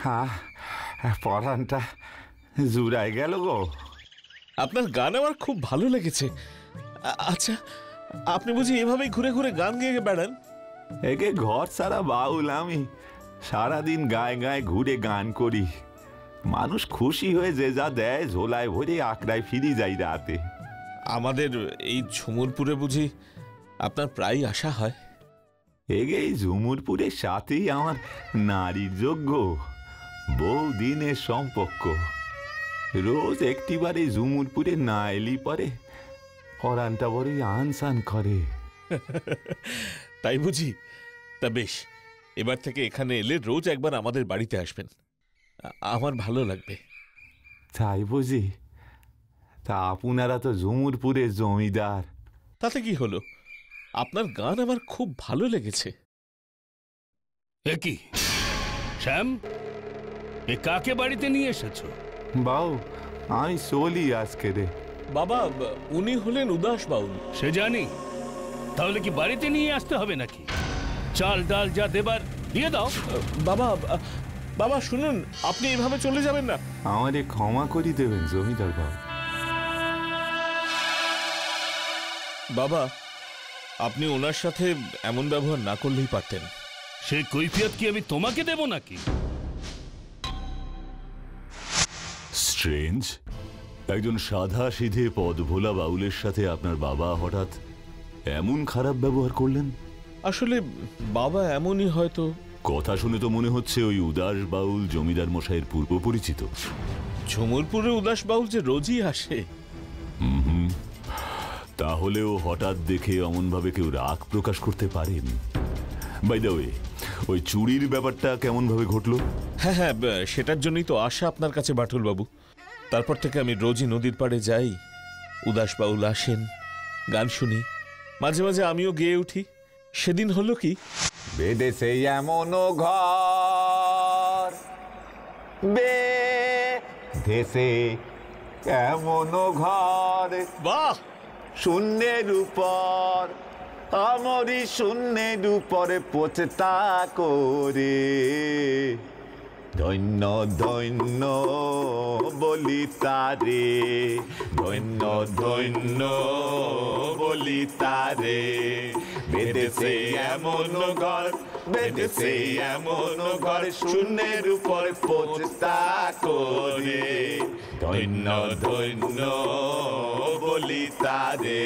হ্যাঁ, পরানটা জুড়াই গেল গো। আপনার গান আমার খুব ভালো লেগেছে। আচ্ছা, আপনি বুঝি এভাবেই ঘুরে ঘুরে গান গেয়ে বেড়ান? একে ঘর সারা বাউল আমি, সারাদিন গায়ে গায়ে ঘুরে গান করি। মানুষ খুশি হয়ে যে যা দেয় ঝোলায় ভরে আকড়ায় ফিরি যাই রাতে। আমাদের এই ঝুমুরপুরে বুঝি আপনার প্রায় আসা হয়? এগে এই ঝুমুরপুরের সাথেই আমার নারীর যোগ্য বহু দিনের সম্পর্ক। রোজ একটিবারে ঝুমুরপুরে না এলি পরে পরানটা বড়ই আনসান করে। তাই বুঝি? তা বেশ, এবার থেকে এখানে এলে রোজ একবার আমাদের বাড়িতে আসবেন, আমার ভালো লাগবে। তাই বুঝি? তা আপনারা তো ঝুমুরপুরের জমিদার। তাতে কি হলো, আপনার গান আমার খুব ভালো লেগেছে। এ কি শ্যাম, এ কাকে বাড়িতে নিয়ে এসেছো? বাউ, আমি চলি আজকে রে। বাবা, উনি হলেন উদাস বাউল। সে জানি, তাহলে কি বাড়িতে নিয়ে আসতে হবে নাকি? চাল ডাল যা দেবার দিয়ে দাও। বাবা, বাবা শুনুন, আপনি এভাবে চলে যাবেন না। আমারে ক্ষমা করি দেবেন জমিদার বাবু। বাবা, আপনি ওনার সাথে এমন ব্যবহার না করলেই পারতেন। সেই কৈফিয়ত কি আমি তোমাকে দেব নাকি? স্ট্রেঞ্জ, একজন সাদা সিধে পদভোলা বাউলের সাথে আপনার বাবা হঠাৎ এমন খারাপ ব্যবহার করলেন? আসলে বাবা এমনই হয়তো। কথা শুনে তো মনে হচ্ছে ওই উদাস বাউল জমিদার মশাইয়ের পূর্ব পরিচিত। ঝুমুরপুরে উদাস বাউল যে রোজই আসে। তাহলেও হঠাৎ দেখে অমনভাবে কেউ রাগ প্রকাশ করতে পারেন? বাই দ্য ওয়ে, ওই চুরির ব্যাপারটা কেমন ভাবে ঘটলো? হ্যাঁ হ্যাঁ, সেটার জন্যই তো আশা আপনার কাছে বাটুল বাবু। তারপর থেকে আমি রোজই নদীর পাড়ে যাই, উদাস বাউল আসেন, গান শুনি, মাঝে মাঝে আমিও গেয়ে উঠি। সেদিন হলো কি, বেদেশে এমন ঘর, বেদেশে এমন ঘর, বাহ, শূন্যের উপর আমরি শূন্যের উপরে পোচতা করে, ধন্য ধন্য বলি তারে, ধন্য ধন্য বলি তারে। বেদেশে এমন ঘর, বেদেশে এমন ঘর, শূন্যের উপর পোচতা করে, ধন্য ধন্য বলি তারে,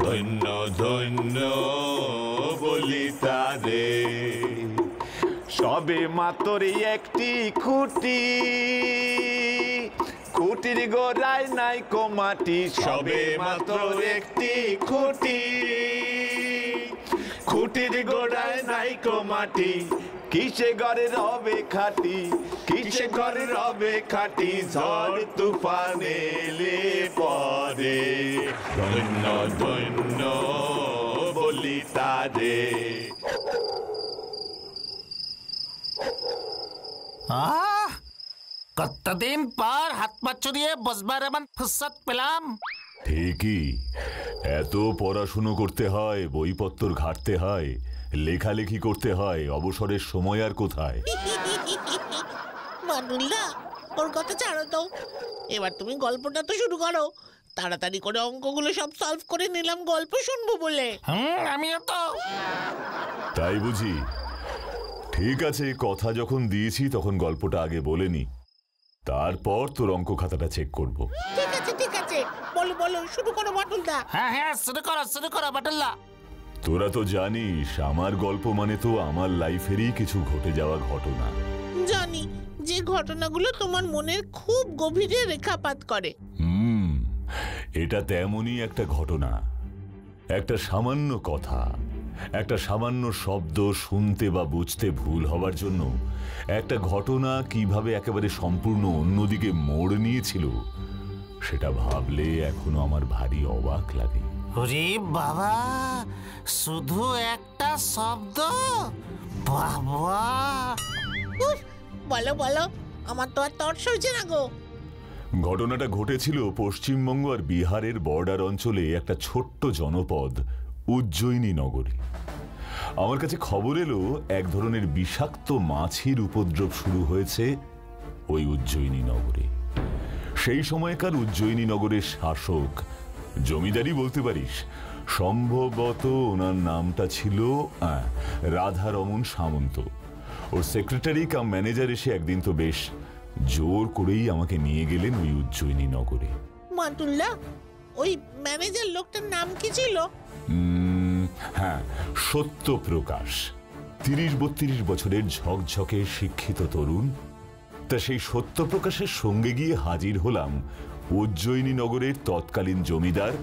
ধন্য ধন্য বলি তারে। সবে মাত্র একটি খুঁটি, খুঁটির গোড়ায় নাই কোমাটি, সবে মাত্র একটি খুঁটি, খুঁটির গোড়ায় নাই কোমাটি, কিসে ঘরে রবে খাটি, কিসে ঘরে রবে খাটি, ঝড় তুফান এলে পরে, ধন্য ধন্য বলি তারে। কতদিন পর হাত পা ছড়িয়ে বসবার এমন ফুরসত পেলাম। ঠিকই, এত পড়াশুনো করতে হয়, বইপত্তর ঘাটতে হয়, লেখালেখি করতে হয়, অবসরের সময় আর কোথায়? বাটুলদা, ওর কথা ছাড়ো তো, এবার তুমি গল্পটা তো শুরু করো। তাড়াতাড়ি করে অঙ্কগুলো সব সলভ করে নিলাম গল্প শুনবো বলে। আমিও তো। তাই বুঝি? ঠিক আছে, কথা যখন দিয়েছি তখন গল্পটা আগে বলে নি, তারপর তোর অঙ্ক খাতাটা চেক করব। ঠিক আছে ঠিক আছে, বলো বলো, শুরু করো বাটুলদা। হ্যাঁ হ্যাঁ, শুরু করো বাটুলদা। তোরা তো জানিস আমার গল্প মানে তো আমার লাইফেরই কিছু ঘটে যাওয়া ঘটনা। জানি, যে ঘটনাগুলো তোমার মনের খুব গভীরে রেখাপাত করে। এটা তেমনই একটা ঘটনা। একটা সামান্য কথা, একটা সামান্য শব্দ শুনতে বা বুঝতে ভুল হবার জন্য একটা ঘটনা কিভাবে একেবারে সম্পূর্ণ অন্যদিকে মোড় নিয়েছিল, সেটা ভাবলে এখনো আমার ভারী অবাক লাগে। ওরে বাবা, শুধু একটা শব্দ! বাবা, বলো বলো, আমার তো আর তর্স হয়েছে না গো। ঘটনাটা ঘটেছিল পশ্চিমবঙ্গ আর বিহারের বর্ডার অঞ্চলে একটা ছোট্ট জনপদ উজ্জয়িনী নগরে। আমার কাছে খবর এলো এক ধরনের বিষাক্ত মাছির উপদ্রব শুরু হয়েছে ওই উজ্জয়িনী নগরে। সেই সময়কার উজ্জয়িনী নগরের শাসক, জমিদারই বলতে পারিস, সম্ভবত ওনার নামটা ছিল রাধারমন সামন্ত। ওর সেক্রেটারি কাম ম্যানেজার এসে একদিন তো বেশ জোর করেই আমাকে নিয়ে গেলেন ওই উজ্জয়িনী নগরে। মাতুল্লা, ওই ম্যানেজার লোকটার নাম কি ছিল? হ্যাঁ, সত্যপ্রকাশ। ৩০-৩২ বছরের ঝকঝকে শিক্ষিত তরুণ। তা সেই সত্যপ্রকাশের সঙ্গে গিয়ে হাজির হলাম উজ্জয়িনী নগরের তৎকালীন জমিদার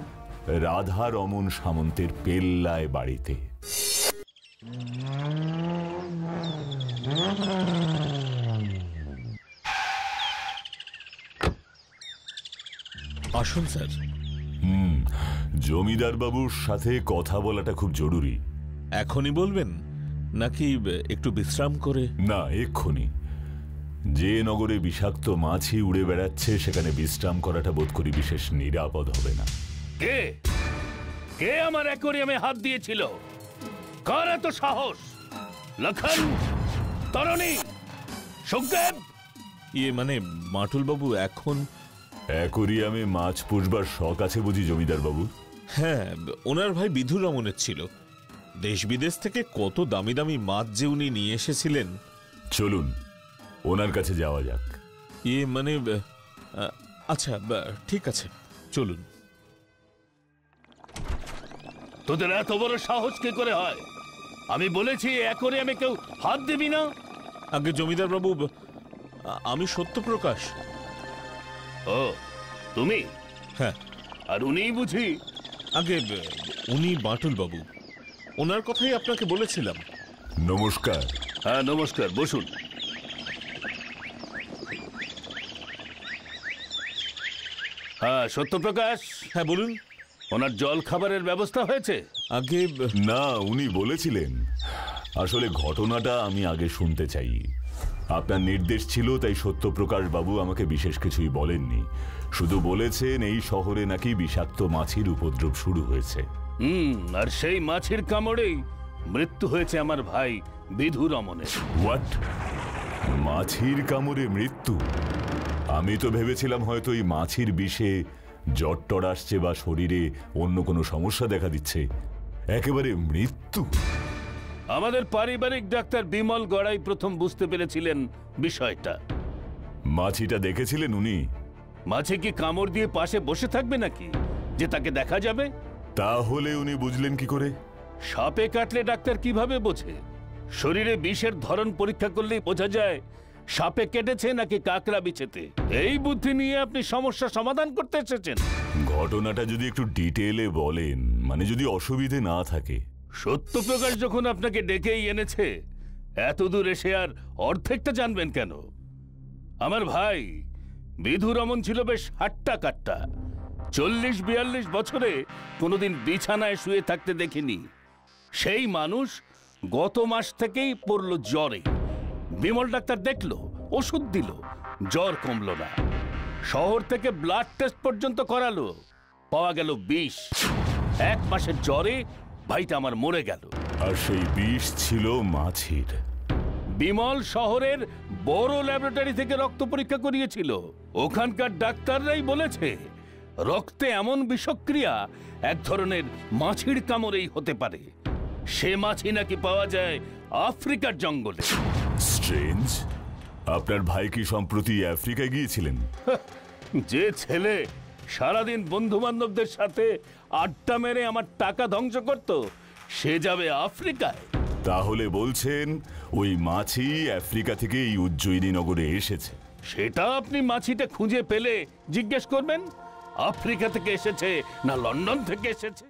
রাধারমন সামন্তের পেল্লায় বাড়িতে। আসুন স্যার। জমিদার বাবুর সাথে কথা বলাটা খুব জরুরি। এখনই বলবেন নাকি একটু বিশ্রাম করে? না, এক্ষুনি। যে নগরে বিষাক্ত মাছি উড়ে বেড়াচ্ছে সেখানে বিশ্রাম করাটা বোধ করি বিশেষ নিরাপদ হবে না। কে কে আমার অ্যাকোয়ারিয়ামে হাত দিয়েছিল? কার এত সাহস? লক্ষণ, তরণী, সুখদেব। মানে মাটুল বাবু এখন অ্যাকোয়ারিয়ামে মাছ পুষবার শখ আছে বুঝি জমিদার বাবু? হ্যাঁ, ওনার ভাই বিধুর রমনের ছিল। দেশ বিদেশ থেকে কত দামি দামি মাছ যে উনি নিয়ে এসেছিলেন। চলুন ওনার কাছে যাওয়া যাক। মানে আচ্ছা, ঠিক আছে, চলুন। তোদের এত বড় সাহস কে করে হয়? আমি বলেছি অ্যাকোয়ারিয়ামে কেউ হাত দিবি না। আগে জমিদার বাবু, আমি সত্যপ্রকাশ। ও, তুমি? হ্যাঁ। আর উনিই বুঝি? আগে উনি বাটুল বাবু, ওনার কথাই আপনাকে বলেছিলাম। নমস্কার। হ্যাঁ নমস্কার, বসুন। হ্যাঁ সত্যপ্রকাশ। হ্যাঁ বলুন। ওনার জল খাবারের ব্যবস্থা হয়েছে? আগে না, উনি বলেছিলেন। আসলে ঘটনাটা আমি আগে শুনতে চাই। আপনার নির্দেশ ছিল, তাই সত্যপ্রকাশ বাবু আমাকে বিশেষ কিছুই বলেননি। শুধু বলেছেন এই শহরে নাকি বিষাক্ত মাছির উপদ্রব শুরু হয়েছে। আর সেই মাছির কামড়েই মৃত্যু হয়েছে আমার ভাই বিধু রমনের। হোয়াট? মাছির কামড়ে মৃত্যু? আমি তো ভেবেছিলাম হয়তো এই মাছির বিষে জ্বর আসছে বা শরীরে অন্য কোনো সমস্যা দেখা দিচ্ছে। একেবারে মৃত্যু? আমাদের পারিবারিক ডাক্তার বিমল গড়াই প্রথম বুঝতে পেরেছিলেন বিষয়টা। মাছিটা দেখেছিলেন উনি? মাছি কি কামড় দিয়ে পাশে বসে থাকবে নাকি যে তাকে দেখা যাবে? তাহলে উনি বুঝলেন কি করে? সাপে কাটলে ডাক্তার কিভাবে বোঝে? শরীরে বিষের ধরন পরীক্ষা করলেই বোঝা যায় সাপে কেটেছে নাকি কাকড়া বিছেতে। এই বুদ্ধি নিয়ে আপনি সমস্যা সমাধান করতে এসেছেন। ঘটনাটা যদি একটু ডিটেইলে বলেন, মানে যদি অসুবিধে না থাকে। সত্যপ্রকাশ যখন আপনাকে ডেকেই এনেছে, এত দূর এসে আর অর্ধেকটা জানবেন কেন? আমার ভাই বিধু রমন ছিল বেশ হাট্টা কাট্টা। 40-42 বছরে কোনোদিন বিছানায় শুয়ে থাকতে দেখিনি। সেই মানুষ গত মাস থেকেই পড়ল জ্বরে। বিমল ডাক্তার দেখলো, ওষুধ দিল, জ্বর কমলো না। শহর থেকে ব্লাড টেস্ট পর্যন্ত করালো, পাওয়া গেল বিষ। 1 মাসের জ্বরে ভাইটা আমার মরে গেল। আর সেই বিষ ছিল মাছির। বিমল শহরের বড় ল্যাবরেটরি থেকে রক্ত পরীক্ষা করিয়েছিল। ওখানকার ডাক্তাররাই বলেছে রক্তে এমন বিষক্রিয়া এক ধরনের মাছির কামড়েই হতে পারে। সে মাছি নাকি পাওয়া যায় আফ্রিকার জঙ্গলে। স্ট্রেঞ্জ। আপনার ভাই কি সম্প্রতি আফ্রিকায় গিয়েছিলেন? যে ছেলে সারাদিন বন্ধু বান্ধবদের সাথে আড্ডা মেরে আমার টাকা ধ্বংস করত, সে যাবে আফ্রিকায়? তাহলে বলছেন ওই মাছি আফ্রিকা থেকে এই উজ্জয়িনী নগরে এসেছে? সেটা আপনি মাছিটা খুঁজে পেলে জিজ্ঞেস করবেন। আফ্রিকা থেকে এসেছে না লন্ডন থেকে এসেছে।